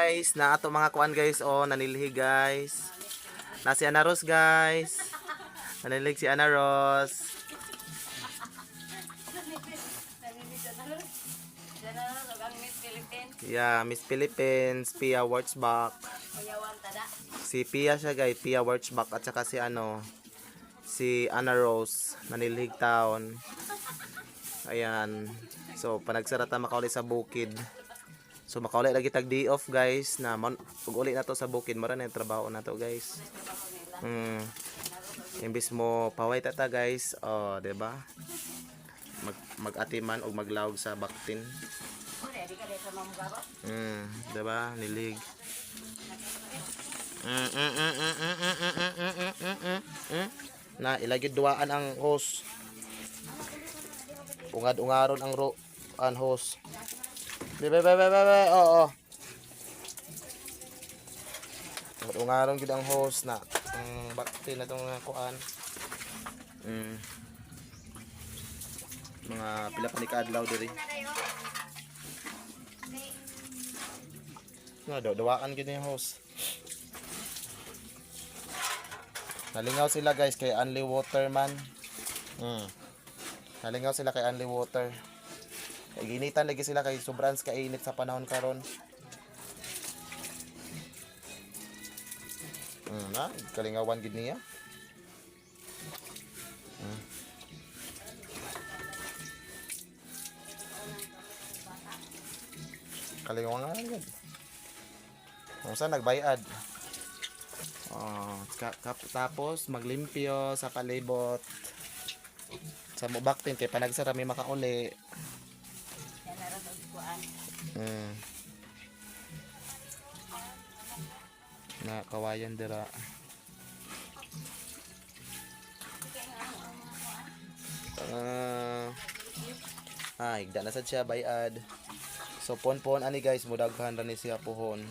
guys, na ato mga kuan guys, oh nanilhi guys. Na si Ana Rose guys. Nanilhi si Ana Rose. Yeah, Miss Philippines, Pia Wurzbach. Si Pia siya guys, Pia Wurzbach at saka si si Ana Rose, nanilhig taon. Ayan. So panagsarata makauli sa bukid. So makauli lagi tag day off guys na pag uli na to sa bukid mara na yung trabaho na to guys. Imbis mo paway tata guys, oh, 'di ba? Mag-atiman o maglawg sa baktin. 'Di ba? Nilig. Na ilagid duaan ang hose. Ungad-ungaron ang hose. Bebe. Oo. Ungad-ungaron gid ang hose na. Bakti na tong kuan. Mga pila pa ni kaadlaw diri. No, duwaan gid yung hose. Nalingaw sila guys kay Only Water man. Nalingaw sila kay Only Water. Kay ginitan lagi sila kay sobrang kainit sa panahon karon. Na, kalingawan gid niya. Kalingawan gid. Kung saan nagbayad. Tapos maglimpyo sa palibot. Sa mubaktin kay panagsara may makauli. Na kawayan dira. Igda na sad siya bayad. So pon ani guys, mudaghan ra ni siya pohon.